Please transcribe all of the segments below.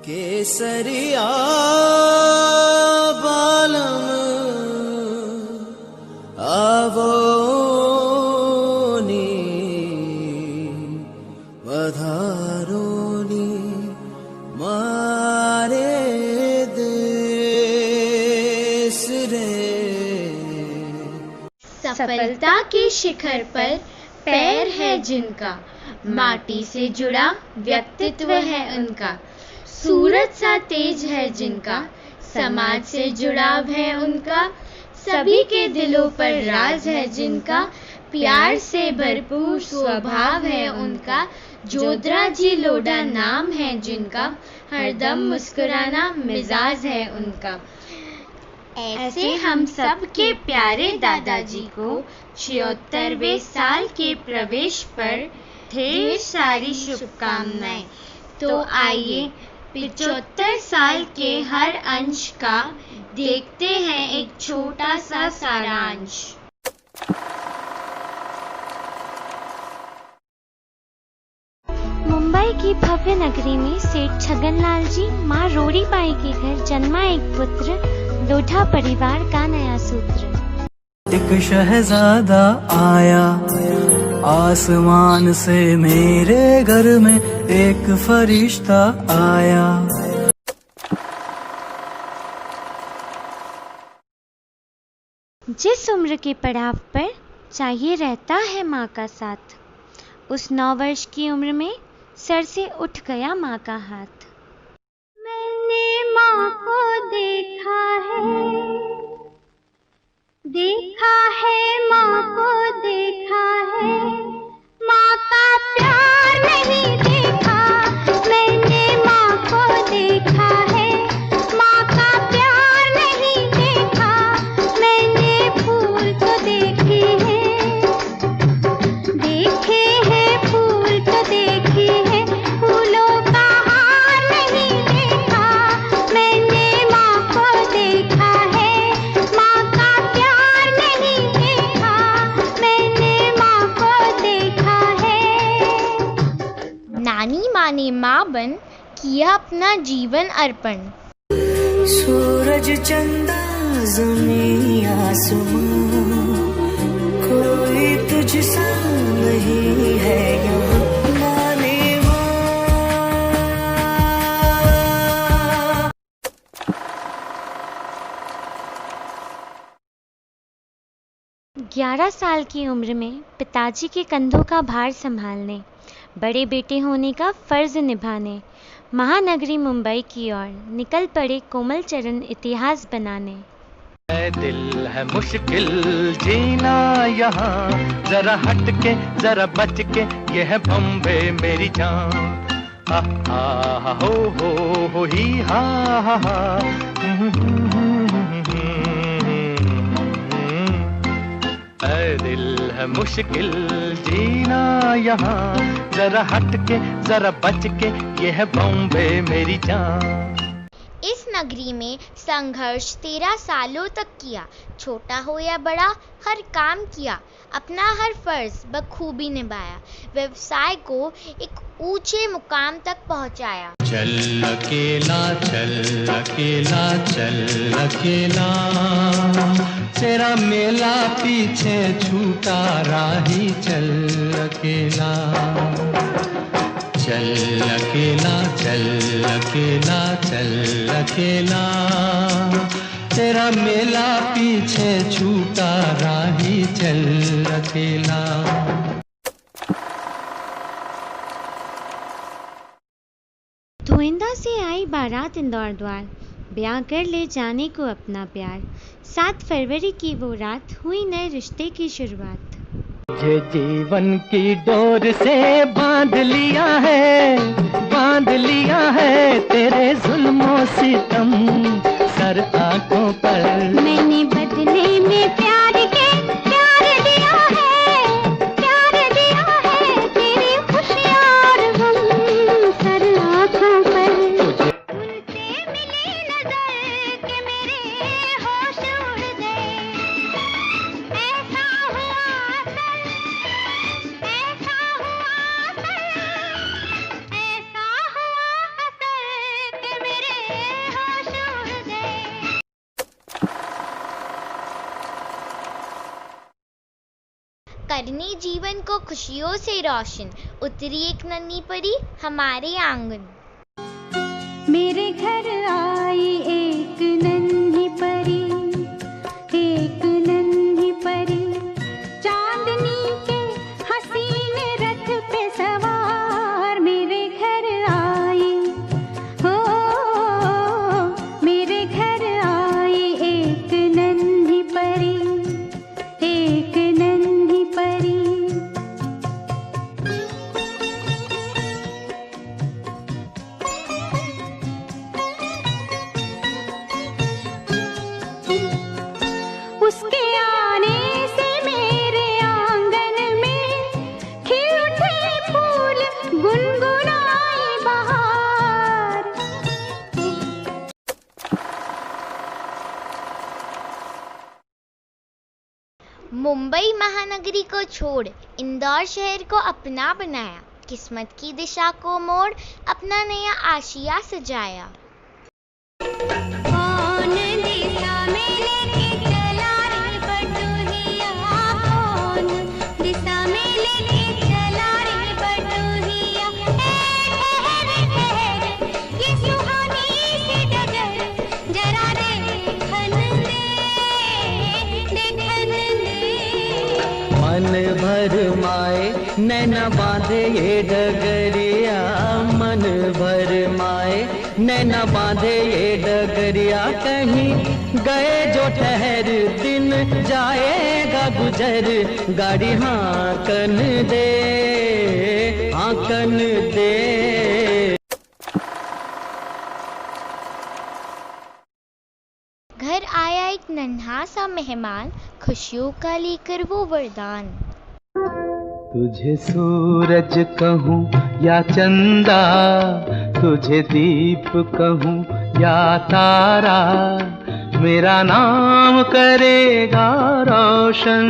केसरिया बालम आवोनी वधारोनी मारे देश रे। सफलता के शिखर पर पैर है जिनका, माटी से जुड़ा व्यक्तित्व है उनका। सूरज सा तेज है जिनका, समाज से जुड़ाव है उनका। सभी के दिलों पर राज है जिनका, प्यार से भरपूर स्वभाव है उनका। जोधरा जी लोढ़ा नाम है जिनका, हरदम मुस्कुराना मिजाज है उनका। ऐसे हम सब के प्यारे दादाजी को 76वें साल के प्रवेश पर ढेर सारी शुभकामनाएं। तो आइए 75 साल के हर अंश का देखते हैं एक छोटा सा सारांश। मुंबई की भव्य नगरी में सेठ छगनलाल जी माँ रोड़ी बाई के घर जन्मा एक पुत्र, लोढ़ा परिवार का नया सूत्र। एक शहजादा आया आसमान से मेरे घर में, एक फरिश्ता आया। जिस उम्र के पड़ाव पर चाहिए रहता है माँ का साथ, उस 9 वर्ष की उम्र में सर से उठ गया माँ का हाथ। मैंने माँ को देखा है माँ को देखा है, माँ का प्यार नहीं देखा। मैंने माँ को देखा है, माँ का प्यार नहीं देखा। मैंने फूल तो देखे हैं फूल तो देखे हैं, फूलों का हार नहीं देखा। मैंने माँ को देखा है, माँ का प्यार नहीं देखा। मैंने माँ को देखा है। नानी माँ ने माँ बन किया अपना जीवन अर्पण। सूरज चंदा ज़मीं आसमां, कोई तुझसा नहीं है यहाँ। नानी माँ 11 साल की उम्र में पिताजी के कंधों का भार संभालने, बड़े बेटे होने का फर्ज निभाने महानगरी मुंबई की ओर निकल पड़े कोमल चरण इतिहास बनाने। ऐ दिल है मुश्किल जीना यहाँ, जरा हट के जरा बच के, ये है बम्बे मेरी जान। हा हा हो ही हा हा। ऐ दिल है मुश्किल जीना यहाँ, जरा हट के जरा बच के, ये है बॉम्बे मेरी जान। इस नगरी में संघर्ष 13 सालों तक किया। छोटा हो या बड़ा हर काम किया, अपना हर फर्ज बखूबी निभाया। व्यवसाय को एक ऊंचे मुकाम तक पहुंचाया। चल अकेला चल अकेला चल अकेला, तेरा मेला पीछे छूटा राही चल अकेला। चल अकेला चल अकेला चल अकेला, तेरा मेला पीछे छूटा राही चल अकेला। धुइंदा से आई बारात इंदौर द्वार, ब्याह कर ले जाने को अपना प्यार। 7 फरवरी की वो रात हुई नए रिश्ते की शुरुआत। ये जीवन की डोर से बांध लिया है तेरे जुल्मों सितम सर आंखों पर। मैंने बदले में प्यार दिया है तेरी खुशियाँ और गम सर आँखों पर। तुझसे मिली नजर के मेरे होश उड़ गए, ऐसा हुआ सर के करने जीवन को खुशियों से रोशन, उतरी एक नन्ही परी हमारे आंगन। मेरे घर आई एक नन्ही परी, एक नन्ही परी, चांदनी के हसीन रथ पे सवार। मेरे घर आई, हो मेरे घर आई एक नन्ही परी, एक नन्ही परी। उसके आने से मेरे आंगन में खिल उठे फूल, गुनगुनाई बहार। मुंबई महानगरी को छोड़ इंदौर शहर को अपना बनाया, किस्मत की दिशा को मोड़ अपना नया आशिया सजाया। कौन दिशा में लेके चला रे बटुहिया, कौन दिशा में लेके चला रे बटुहिया। ठहर ठहर ये सुहानी सी डगर, जरा देखन दे, देखन दे। मन भर माए नैना बांधे ये डगरिया, मन भर माए नैना बांधे ये डगरिया। कहीं गए जो ठहर दिन जाएगा गुजर, गाड़ी हांकन दे, हांकन दे। घर आया एक नन्हा सा मेहमान, खुशियों का लेकर वो वरदान। तुझे सूरज कहूँ या चंदा, तुझे दीप कहूँ या तारा, मेरा नाम करेगा रोशन,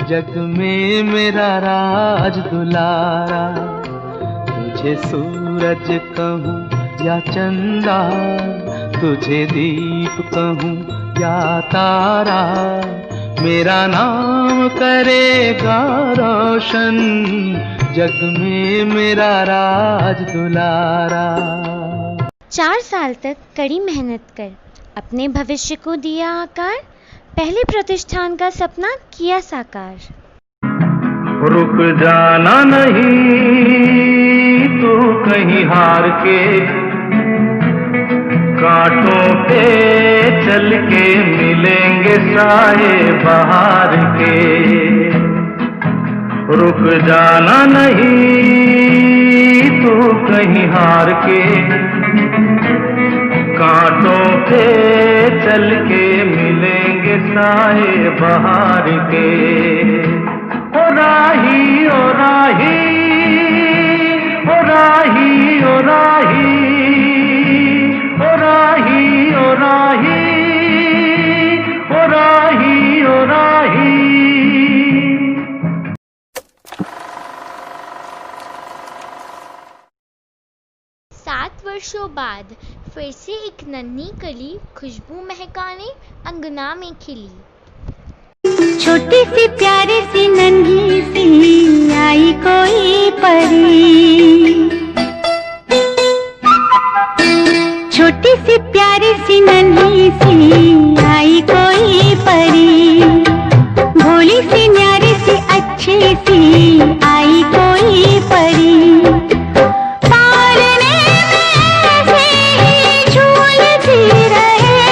जग में मेरा राज दुलारा। तुझे सूरज कहूँ या चंदा, तुझे दीप कहूँ या तारा, मेरा नाम करेगा रोशन, जग में मेरा राज दुलारा। 4 साल तक कड़ी मेहनत कर अपने भविष्य को दिया आकार, पहले प्रतिष्ठान का सपना किया साकार। रुक जाना नहीं तू कहीं हार के, कांटों पे चल के मिलेंगे साए बहार के। रुक जाना नहीं तू कहीं हार के, कांटों पे चल के मिलेंगे साए बहार के। ओ राही ओ राही ओ राही ओ राही ओ राही ओ राही ओ राही ओ राही। 7 वर्षों बाद फिर से एक नन्ही कली खुशबू महकाने अंगना में खिली। छोटी सी प्यारी सी नन्ही सी आई कोई परी, छोटी सी प्यारी सी नन्ही सी आई कोई परी, भोली सी न्यारी सी अच्छी सी आई कोई परी। पालने में ऐसे ही झूलती रहे,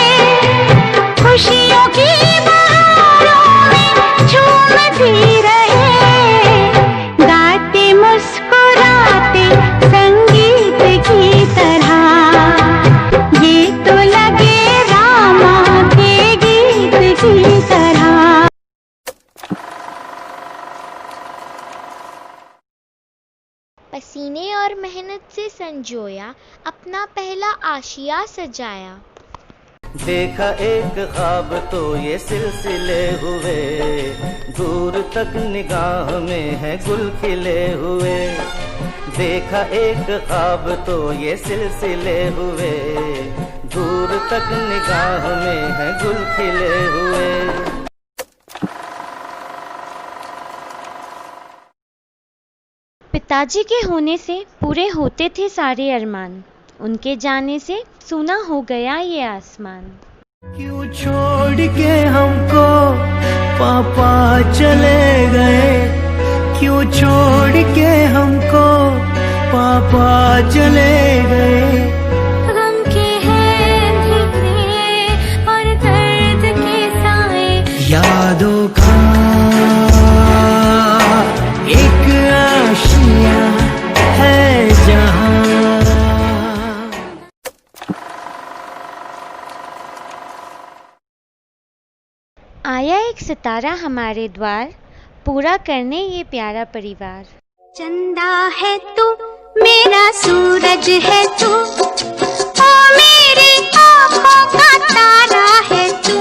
खुशियों की बहारों में झूमती रहे, गाते मुस्कुराते संगीत की तरह, ये तो लगे रामा के गीत की तरह। पसीने और मेहनत से संजोया अपना पहला आशिया सजाया। देखा एक ख्वाब तो ये सिलसिले हुए, दूर तक निगाह में है गुल खिले हुए। देखा एक ख्वाब तो ये सिलसिले हुए, दूर तक निगाह में है गुल खिले हुए। पिताजी के होने से पूरे होते थे सारे अरमान, उनके जाने से सूना हो गया ये आसमान। क्यों छोड़ के हमको पापा चले गए, क्यों छोड़ के हमको पापा चले गए। गम के हैं धीरे और दर्द के साए, यादों का एक आशिया है जहां। आया एक सितारा हमारे द्वार, पूरा करने ये प्यारा परिवार। चंदा है तू मेरा सूरज है तू, ओ मेरी आँखों का तारा है तू।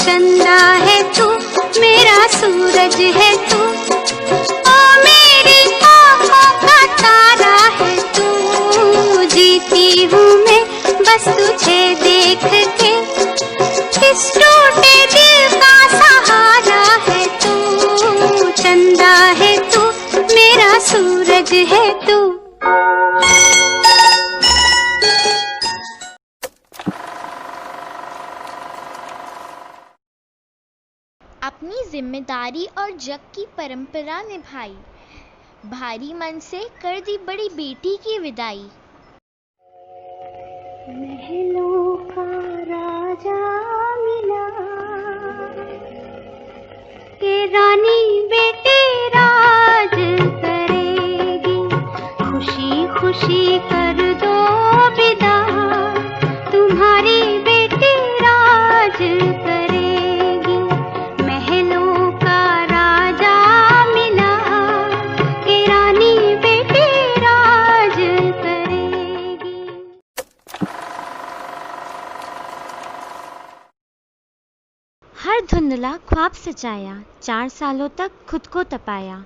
चंदा है तू मेरा सूरज है तू, ओ मेरी आँखों का तारा है तू। जीती हूँ मैं बस तुझे देख के, इस टूटे दिल का सहारा है तू। चंदा है तू मेरा सूरज है तू। अपनी जिम्मेदारी और जग की परंपरा निभाई, भारी मन से कर दी बड़ी बेटी की विदाई। महलों का राजा मिला, के रानी बेटे राज करेगी। खुशी खुशी कर दो विदा, तुम्हारी बेटी राज करेगी। महलों का राजा मिला, के रानी बेटी राज करेगी। हर धुंधला ख्वाब सजाया, 4 सालों तक खुद को तपाया,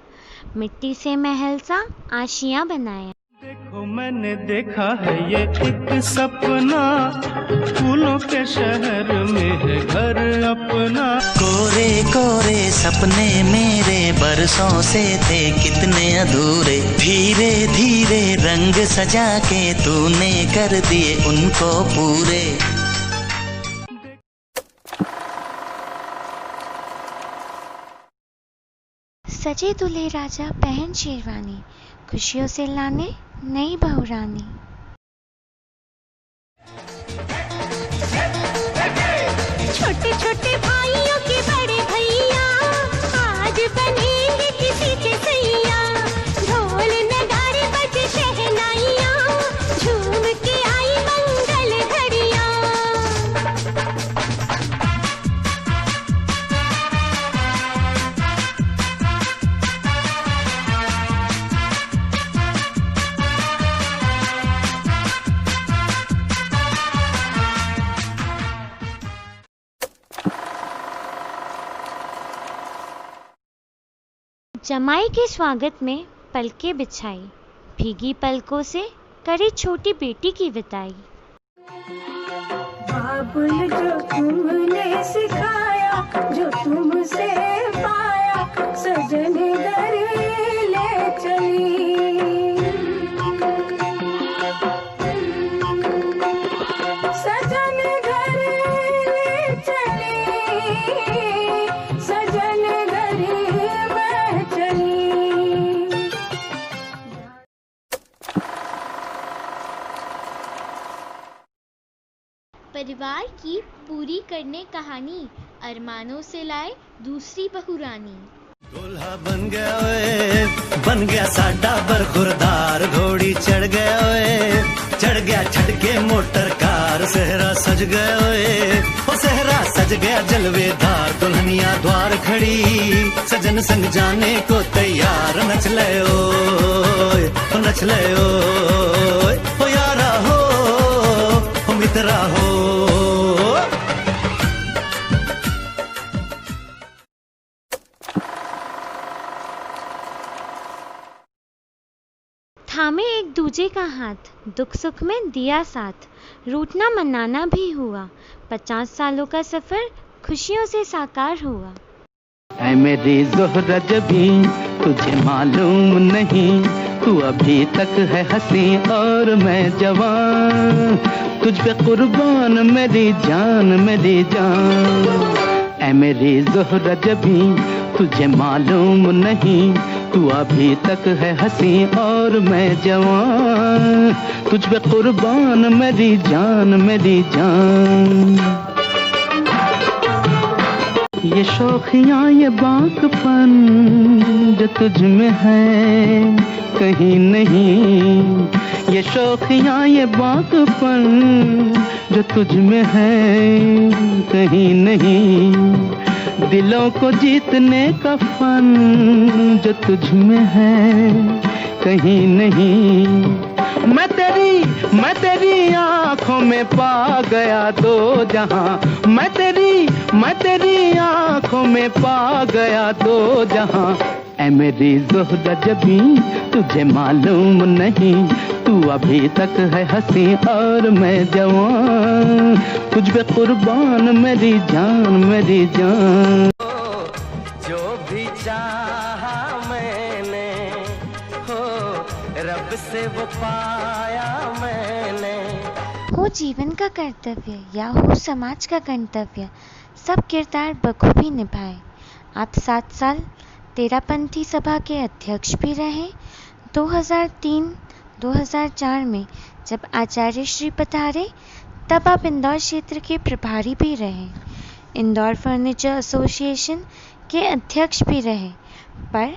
मिट्टी से महल सा आशियां बनाया। देखो मैंने देखा है ये एक सपना, फूलों के शहर में है घर अपना। कोरे कोरे सपने मेरे बरसों से थे कितने अधूरे, धीरे धीरे रंग सजा के तूने कर दिए उनको पूरे। सजे दुल्हे राजा पहन शेरवानी, खुशियों से लाने नई बहुरानी। छोटे छोटे भाइयों के बड़े भैया, आज बनेंगे किसी के सैया। ढोल नगाड़े बजे शहनाइयाँ, झूम के आई मंगल घड़ियाँ। जमाई के स्वागत में पलके बिछाई, भीगी पलकों से करी छोटी बेटी की विदाई। बाबुल जो तुमने सिखाया, जो तुमसे पाया, सजन घर ले चली। सजन घर ले चली, सजन घर में चली। परिवार की पूरी करने कहानी, अरमानों से लाए दूसरी बहुरानी। दूल्हा बन गया ओए, बन गया साडा बरखुरदार, घोड़ी चढ़ गया ओए, चढ़ गया छटके मोटर कार। सेहरा सज गया ओए, ओ सेहरा सज गया जलवेदार। दुल्हनिया द्वार खड़ी, सजन संग जाने को तैयार। नच ले ओए, नच ले ओए, ओ यारा हो, ओ मित्रा हो। थामे एक दूजे का हाथ, दुख सुख में दिया साथ, रूठना मनाना भी हुआ। 50 सालों का सफर खुशियों से साकार हुआ। ऐ मेरी ज़ोहरा जबीं, तुझे मालूम नहीं तू अभी तक है हंसी और मैं जवान, तुझ पे कुर्बान मेरी जान मेरी जान। ऐ मेरी ज़ोहरा जबी तुझे मालूम नहीं तू अभी तक है हंसी और मैं जवान, तुझ पे कुर्बान मेरी जान मेरी जान। ये शौखियाँ ये बाकपन जो तुझ में है कहीं नहीं, ये शौखियाँ ये बाकपन जो तुझ में है कहीं नहीं, दिलों को जीतने का फन जो तुझ में है कहीं नहीं। मैं तेरी आँखों में पा गया दो जहां, मैं तेरी आँखों में पा गया दो जहां। ऐ मेरी ज़ोहरा जबी तुझे मालूम नहीं तू अभी तक है हंसी और मैं जवान, तुझ पे कुर्बान मेरी जान मेरी जान। जो भी चाहा मैंने हो रब से वो पाया मैंने। हो जीवन का कर्तव्य या हो समाज का गंतव्य, सब किरदार बखूबी निभाए। आप 7 साल तेरापंथी सभा के अध्यक्ष भी रहे। 2003-2004 में जब आचार्य श्री पधारे तब आप इंदौर क्षेत्र के प्रभारी भी रहे। इंदौर फर्नीचर एसोसिएशन के अध्यक्ष भी रहे। पर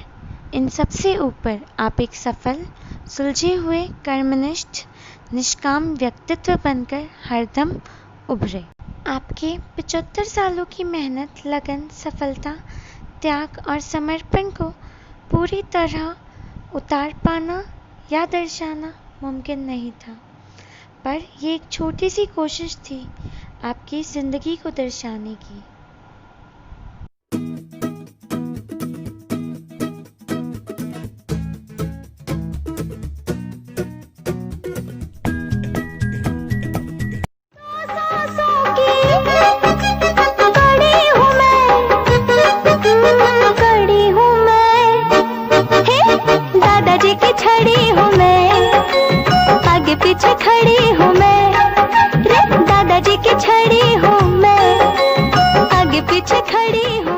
इन सबसे ऊपर आप एक सफल, सुलझे हुए, कर्मनिष्ठ, निष्काम व्यक्तित्व बनकर हरदम उभरे। आपके 75 सालों की मेहनत, लगन, सफलता, त्याग और समर्पण को पूरी तरह उतार पाना या दर्शाना मुमकिन नहीं था, पर ये एक छोटी सी कोशिश थी आपकी जिंदगी को दर्शाने की। दादाजी की छड़ी हूँ मैं, आगे पीछे खड़ी हूँ मैं, दादाजी की छड़ी हूँ मैं, आगे पीछे खड़ी हूँ।